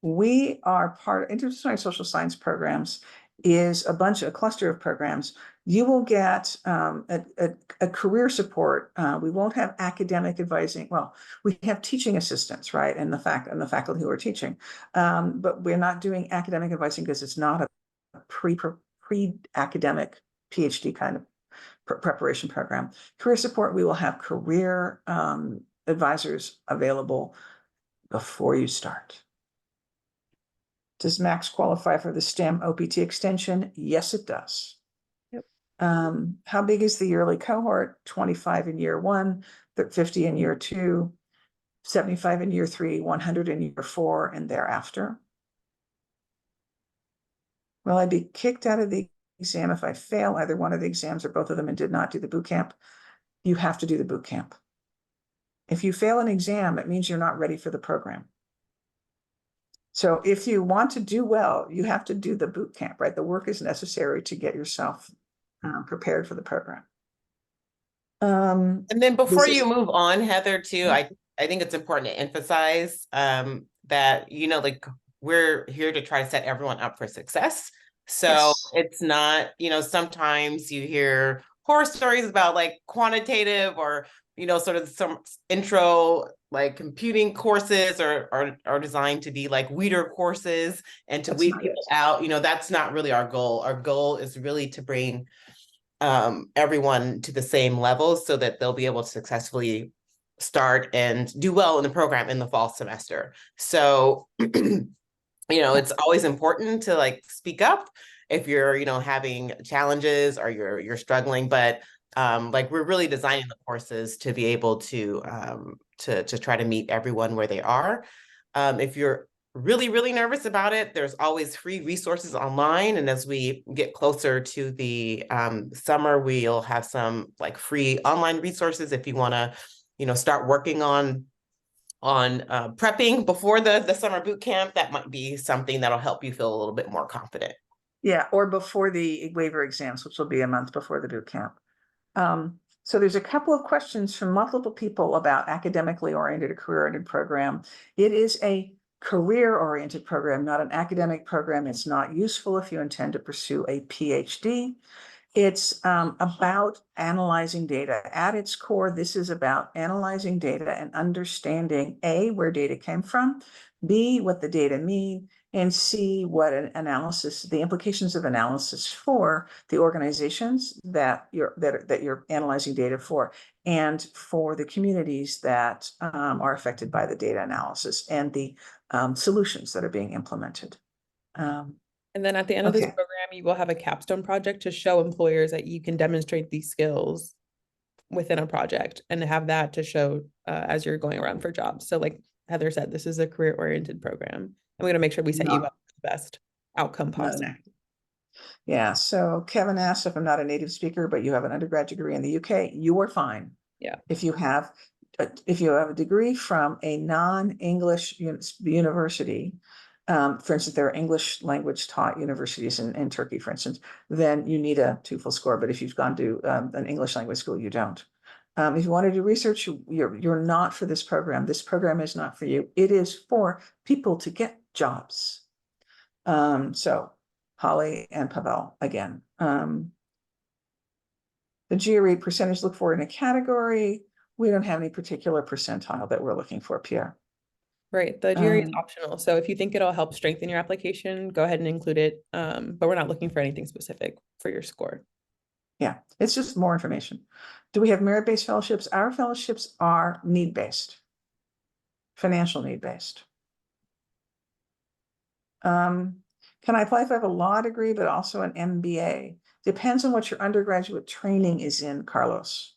We are part of interdisciplinary social science programs is a cluster of programs. You will get a career support. We won't have academic advising. Well, we have teaching assistants, right? And the faculty who are teaching. But we're not doing academic advising because it's not a pre-academic PhD kind of preparation program. Career support, we will have career advisors available before you start. Does Max qualify for the STEM OPT extension? Yes, it does. Yep. How big is the yearly cohort? 25 in year 1, 50 in year 2, 75 in year 3, 100 in year 4, and thereafter. Will I be kicked out of the exam if I fail either one of the exams or both of them and did not do the boot camp? You have to do the boot camp. If you fail an exam, it means you're not ready for the program. So if you want to do well, you have to do the boot camp, right? The work is necessary to get yourself prepared for the program. And then before you move on, Heather, too, I think it's important to emphasize that, you know, like we're here to try to set everyone up for success. So yes. It's not, you know, sometimes you hear horror stories about like quantitative or, you know, sort of some intro like computing courses are designed to be like weeder courses and to weed people out. You know, that's not really our goal. Our goal is really to bring everyone to the same level so that they'll be able to successfully start and do well in the program in the fall semester. So, you know, it's always important to like speak up if you're, you know, having challenges or you're struggling, but like we're really designing the courses to be able to try to meet everyone where they are. If you're really nervous about it, there's always free resources online. And as we get closer to the summer, we'll have some like free online resources if you want to, you know, start working on prepping before the summer boot camp. That might be something that'll help you feel a little bit more confident. Yeah, or before the waiver exams, which will be a month before the boot camp. So there's a couple of questions from multiple people about academically oriented or career-oriented program. It is a career-oriented program, not an academic program. It's not useful if you intend to pursue a PhD. It's about analyzing data. At its core, this is about analyzing data and understanding A, where data came from, B, what the data mean, and C, what an analysis, the implications of analysis for the organizations that you're analyzing data for, and for the communities that are affected by the data analysis and the solutions that are being implemented. And then at the end of this program, you will have a capstone project to show employers that you can demonstrate these skills within a project and have that to show as you're going around for jobs. So like Heather said, this is a career-oriented program. And we're going to make sure we set you up with the best outcome possible. Yeah. So Kevin asked if I'm not a native speaker, but you have an undergrad degree in the UK, you are fine. Yeah. If you have a degree from a non-English university, for instance, there are English language taught universities in Turkey, for instance, then you need a TOEFL score. But if you've gone to an English language school, you don't. If you want to do research, you're not for this program. This program is not for you. It is for people to get jobs. So Holly and Pavel again. The GRE percentage look for in a category. We don't have any particular percentile that we're looking for, Pierre. Right. The GRE is optional. So if you think it'll help strengthen your application, go ahead and include it. But we're not looking for anything specific for your score. Yeah, it's just more information. Do we have merit-based fellowships? Our fellowships are need-based, financial need-based. Can I apply if I have a law degree, but also an MBA? Depends on what your undergraduate training is in, Carlos.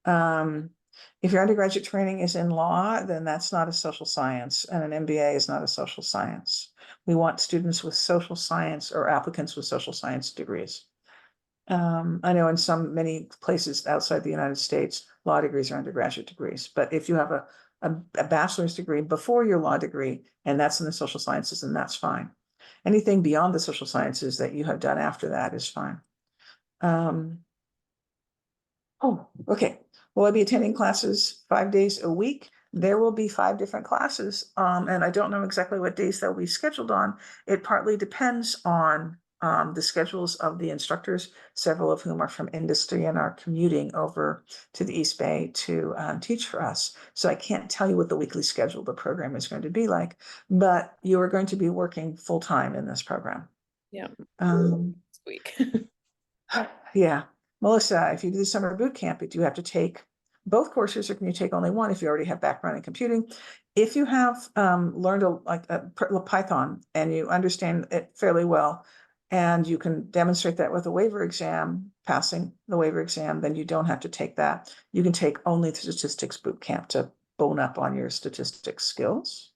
If your undergraduate training is in law, then that's not a social science, and an MBA is not a social science. We want students with social science or applicants with social science degrees. I know in many places outside the United States, law degrees are undergraduate degrees, but if you have a bachelor's degree before your law degree, and that's in the social sciences, then that's fine. Anything beyond the social sciences that you have done after that is fine. Oh, okay. Will I be attending classes 5 days a week? There will be 5 different classes, and I don't know exactly what days they'll be scheduled on. It partly depends on the schedules of the instructors, several of whom are from industry and are commuting over to the East Bay to teach for us. So I can't tell you what the weekly schedule of the program is going to be like, but you are going to be working full time in this program. Yeah. This week. Yeah. Melissa, if you do the summer boot camp, do you have to take both courses, or can you take only one if you already have background in computing? If you have learned Python and you understand it fairly well, and you can demonstrate that with a waiver exam, passing the waiver exam, then you don't have to take that. You can take only the statistics boot camp to bone up on your statistics skills.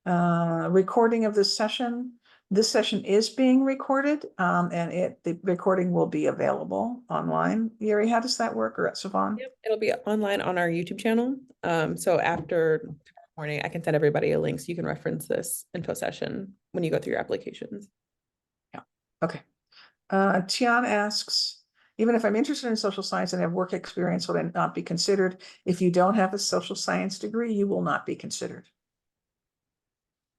Recording of this session. This session is being recorded, and the recording will be available online. Yuri, how does that work, or at Savon? Yep, it'll be online on our YouTube channel. So after tomorrow morning, I can send everybody a link so you can reference this info session when you go through your applications. Yeah. Okay. Tian asks, even if I'm interested in social science and have work experience, would I not be considered? If you don't have a social science degree, you will not be considered.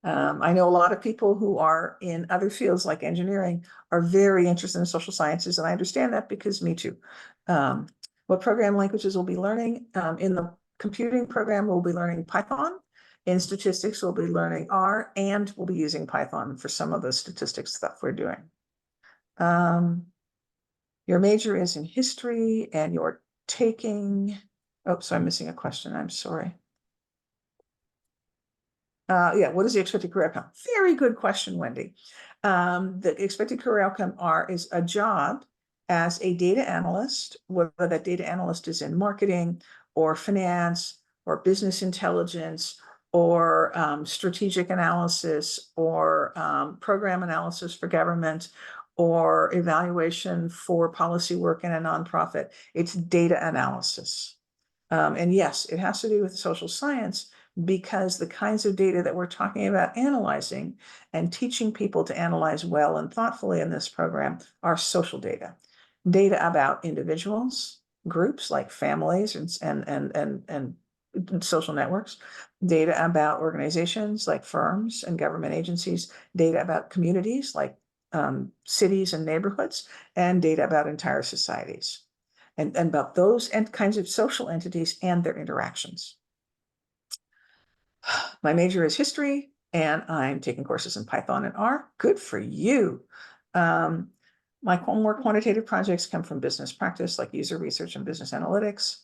I know a lot of people who are in other fields like engineering are very interested in social sciences, and I understand that because me too. What program languages we'll be learning? In the computing program, we'll be learning Python. In statistics, we'll be learning R, and we'll be using Python for some of the statistics stuff we're doing. Your major is in history, and you're taking, oh, so I'm missing a question, I'm sorry. Yeah, what is the expected career outcome? Very good question, Wendy. The expected career outcome is a job as a data analyst, whether that data analyst is in marketing or finance or business intelligence or strategic analysis or program analysis for government or evaluation for policy work in a nonprofit. It's data analysis. And yes, it has to do with social science, because the kinds of data that we're talking about analyzing and teaching people to analyze well and thoughtfully in this program are social data. Data about individuals, groups like families and social networks, data about organizations like firms and government agencies, data about communities like cities and neighborhoods, and data about entire societies. And about those kinds of social entities and their interactions. My major is history, and I'm taking courses in Python and R. Good for you. My more quantitative projects come from business practice, like user research and business analytics.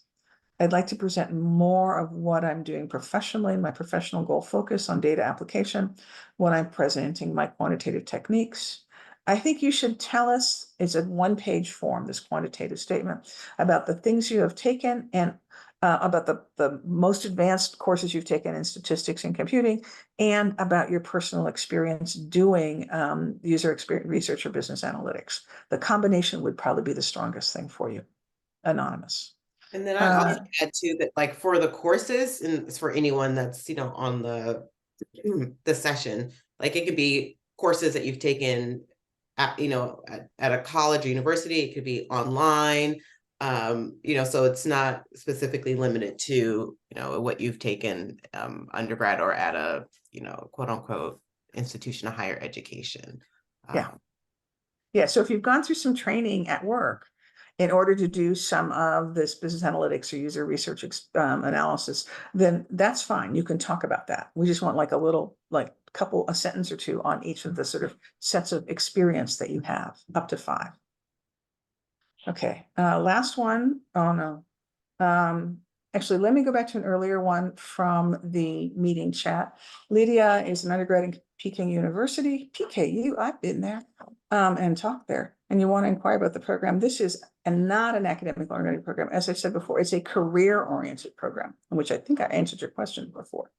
I'd like to present more of what I'm doing professionally. My professional goal focus on data application when I'm presenting my quantitative techniques. I think you should tell us, it's a one-page form, this quantitative statement, about the things you have taken and about the most advanced courses you've taken in statistics and computing, and about your personal experience doing user experience research or business analytics. The combination would probably be the strongest thing for you. Anonymous. And then I'd also add too that, like, for the courses, and it's for anyone that's, you know, on the session, like it could be courses that you've taken at, you know, at a college or university. It could be online. You know, so it's not specifically limited to, you know, what you've taken undergrad or at a, you know, quote unquote institution of higher education. Yeah. So if you've gone through some training at work in order to do some of this business analytics or user research analysis, then that's fine. You can talk about that. We just want like a little, like a sentence or two on each of the sort of sets of experience that you have, up to 5. Okay, last one. Oh no. Actually, let me go back to an earlier one from the meeting chat. Lydia is an undergrad in Peking University, PKU, I've been there, and taught there. And you want to inquire about the program. This is not an academic learning program. As I said before, it's a career-oriented program, which I think I answered your question before.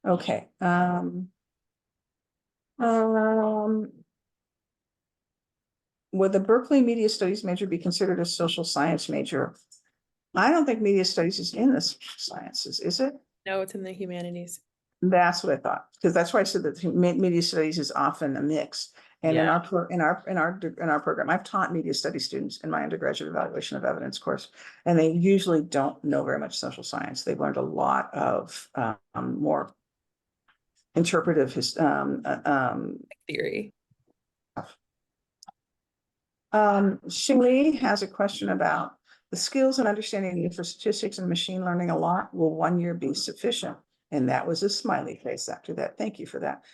Okay. Would the Berkeley Media Studies major be considered a social science major? I don't think media studies is in the social sciences, is it? No, it's in the humanities. That's what I thought, because that's why I said that media studies is often a mix. And in our program, I've taught media studies students in my undergraduate evaluation of evidence course, and they usually don't know very much social science. They've learned a lot of more interpretive Theory. Shingli has a question about the skills and understanding needed for statistics and machine learning a lot. Will 1 year be sufficient? And that was a smiley face after that. Thank you for that.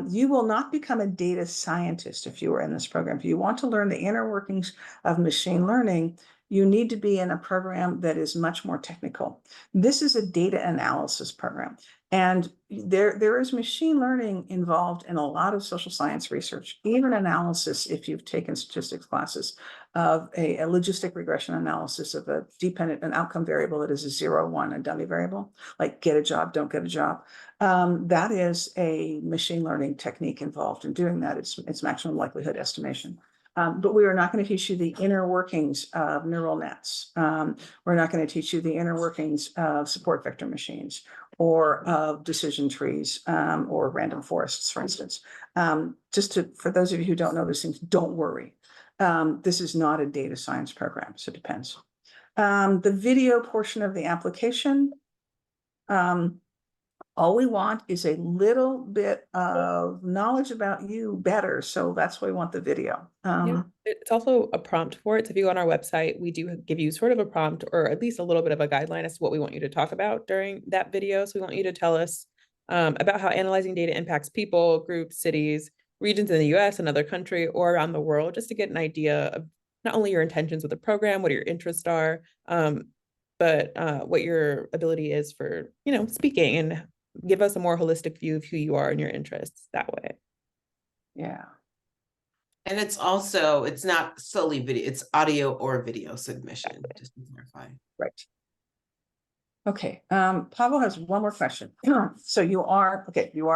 You will not become a data scientist if you are in this program. If you want to learn the inner workings of machine learning, you need to be in a program that is much more technical. This is a data analysis program. And there is machine learning involved in a lot of social science research, even analysis, if you've taken statistics classes, of a logistic regression analysis of an outcome variable that is a 0, 1, a dummy variable, like get a job, don't get a job. That is a machine learning technique involved in doing that. It's maximum likelihood estimation. But we are not going to teach you the inner workings of neural nets. We're not going to teach you the inner workings of support vector machines or of decision trees or random forests, for instance. For those of you who don't know those things, don't worry. This is not a data science program, so it depends. The video portion of the application, all we want is a little bit of knowledge about you better. So that's why we want the video. Yeah, it's also a prompt for it. So if you go on our website, we do give you sort of a prompt or at least a little bit of a guideline as to what we want you to talk about during that video. So we want you to tell us about how analyzing data impacts people, groups, cities, regions in the US, another country, or around the world, just to get an idea of not only your intentions with the program, what your interests are, but what your ability is for, speaking, and give us a more holistic view of who you are and your interests that way. Yeah. And it's not solely video, it's audio or video submission, just to clarify. Right. Okay. Pavel has one more question. So you are a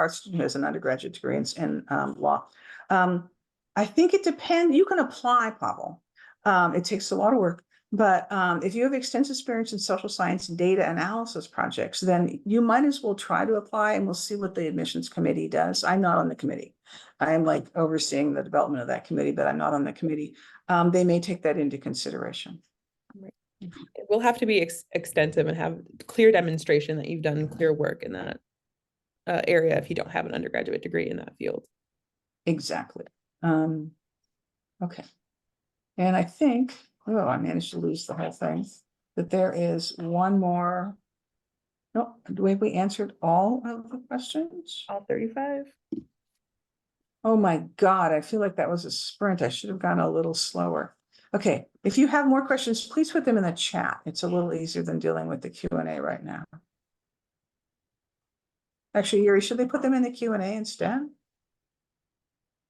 student who has an undergraduate degree in law. I think it depends. You can apply, Pavel. It takes a lot of work. But if you have extensive experience in social science data analysis projects, then you might as well try to apply, and we'll see what the admissions committee does. I'm not on the committee. I'm like overseeing the development of that committee, but I'm not on the committee. They may take that into consideration. Right. It will have to be extensive and have clear demonstration that you've done clear work in that area if you don't have an undergraduate degree in that field. Exactly. Okay. And I think, I managed to lose the whole thing, that there is one more. No, have we answered all of the questions? All 35? Oh my God, I feel like that was a sprint. I should have gone a little slower. Okay, if you have more questions, please put them in the chat. It's a little easier than dealing with the Q&A right now. Actually, Yuri, should they put them in the Q&A instead?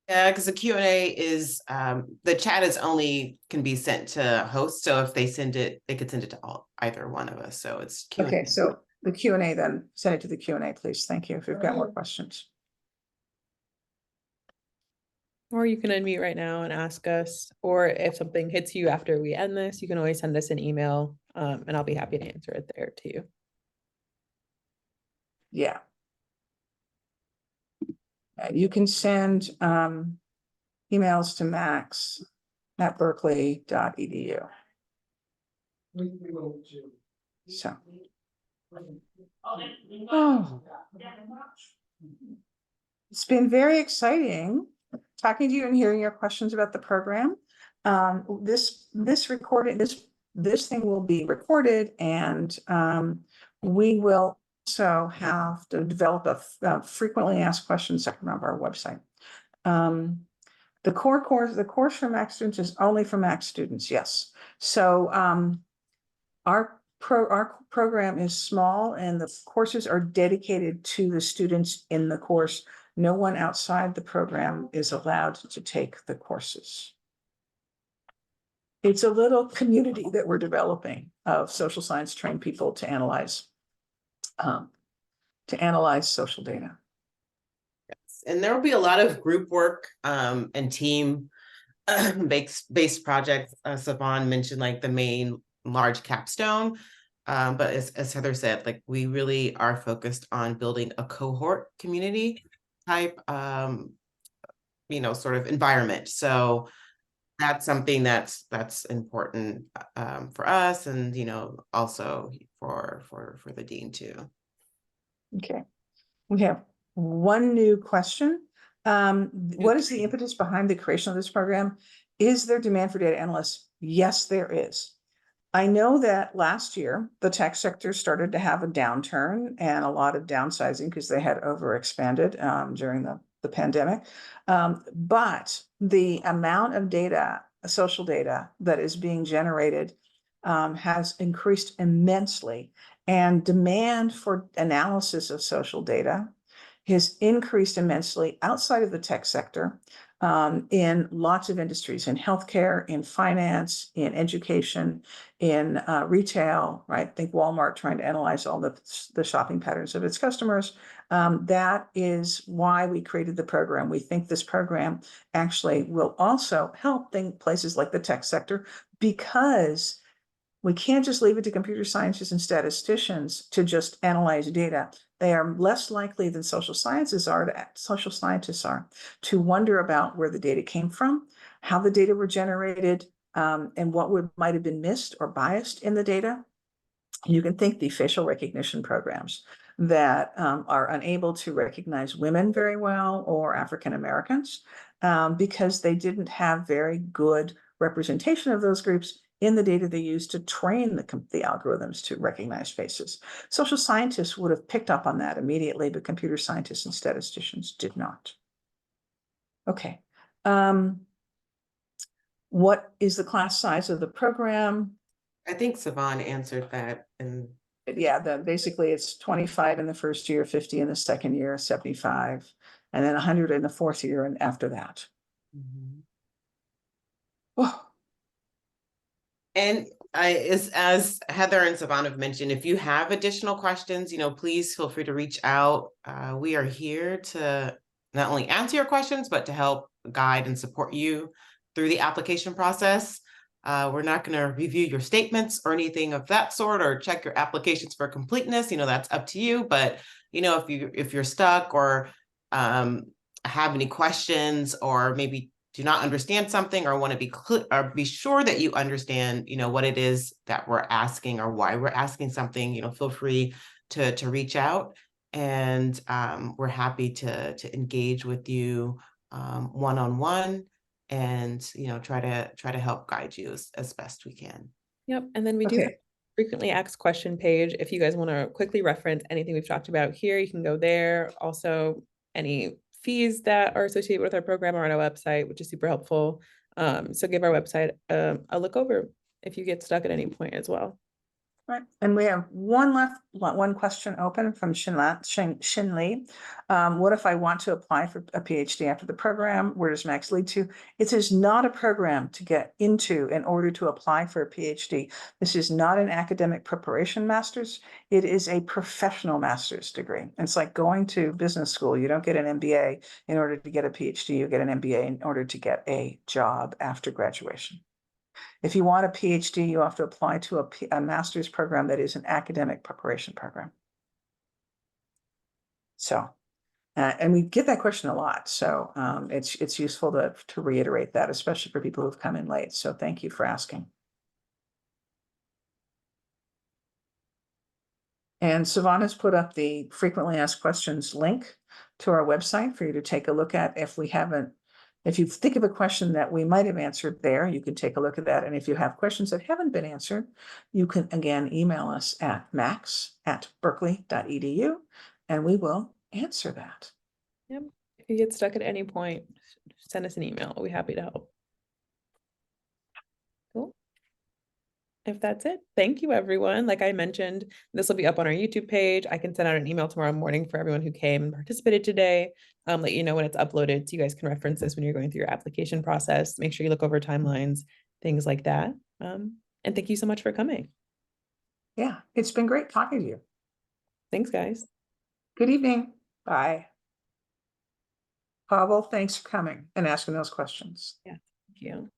Yeah, because the Q&A is, the chat can be sent to hosts. So if they send it, they could send it to either one of us. So it's Q&A. Okay, so the Q&A then, send it to the Q&A, please. Thank you if you've got more questions. Or you can unmute right now and ask us, or if something hits you after we end this, you can always send us an email and I'll be happy to answer it there too. Yeah. You can send emails to max@berkeley.edu. So. Oh. It's been very exciting talking to you and hearing your questions about the program. This thing will be recorded, and we will also have to develop a frequently asked questions section of our website. The course for Max students is only for Max students, yes. So our program is small, and the courses are dedicated to the students in the course. No one outside the program is allowed to take the courses. It's a little community that we're developing of social science trained people to analyze social data. Yes. And there will be a lot of group work and team based projects. Savon mentioned like the main large capstone. But as Heather said, like we really are focused on building a cohort community type, sort of environment. So that's something that's important for us, and also for the dean too. Okay, we have one new question. What is the impetus behind the creation of this program? Is there demand for data analysts? Yes, there is. I know that last year, the tech sector started to have a downturn and a lot of downsizing because they had overexpanded during the pandemic. But the amount of data, social data, that is being generated has increased immensely, and demand for analysis of social data has increased immensely outside of the tech sector, in lots of industries, in healthcare, in finance, in education, in retail, right? Think Walmart trying to analyze all the shopping patterns of its customers. That is why we created the program. We think this program actually will also help places like the tech sector, because we can't just leave it to computer scientists and statisticians to just analyze data. They are less likely than social scientists are to wonder about where the data came from, how the data were generated, and what might have been missed or biased in the data. You can think the facial recognition programs that are unable to recognize women very well or African Americans because they didn't have very good representation of those groups in the data they used to train the algorithms to recognize faces. Social scientists would have picked up on that immediately, but computer scientists and statisticians did not. Okay. What is the class size of the program? I think Savan answered that. And yeah, basically it's 25 in the first year, 50 in the second year, 75, and then 100 in the fourth year and after that. Oh. And as Heather and Savan have mentioned, if you have additional questions, please feel free to reach out. We are here to not only answer your questions, but to help guide and support you through the application process. We're not going to review your statements or anything of that sort, or check your applications for completeness. That's up to you. But if you're stuck or have any questions, or maybe do not understand something, or want to be clear or be sure that you understand, what it is that we're asking or why we're asking something, feel free to reach out, and we're happy to engage with you one-on-one, and try to help guide you as best we can. Yep. And then we do have a frequently asked question page. If you guys want to quickly reference anything we've talked about here, you can go there. Also, any fees that are associated with our program are on our website, which is super helpful. So give our website a look over if you get stuck at any point as well. Right, and we have one question open from Shin Li. What if I want to apply for a PhD after the program? Where does Max lead to? It is not a program to get into in order to apply for a PhD. This is not an academic preparation master's. It is a professional master's degree. It's like going to business school. You don't get an MBA in order to get a PhD. You get an MBA in order to get a job after graduation. If you want a PhD, you have to apply to a master's program that is an academic preparation program. So, and we get that question a lot. So it's useful to reiterate that, especially for people who've come in late. So thank you for asking. And Savan has put up the frequently asked questions link to our website for you to take a look at. If you think of a question that we might have answered there, you can take a look at that. And if you have questions that haven't been answered, you can again email us at max@berkeley.edu, and we will answer that. Yep. If you get stuck at any point, send us an email. We'll be happy to help. Cool. If that's it, thank you, everyone. Like I mentioned, this will be up on our YouTube page. I can send out an email tomorrow morning for everyone who came and participated today. Let you know when it's uploaded, so you guys can reference this when you're going through your application process. Make sure you look over timelines, things like that. And thank you so much for coming. Yeah, it's been great talking to you. Thanks, guys. Good evening. Bye. Pavel, thanks for coming and asking those questions. Yeah, thank you.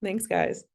Thanks, guys.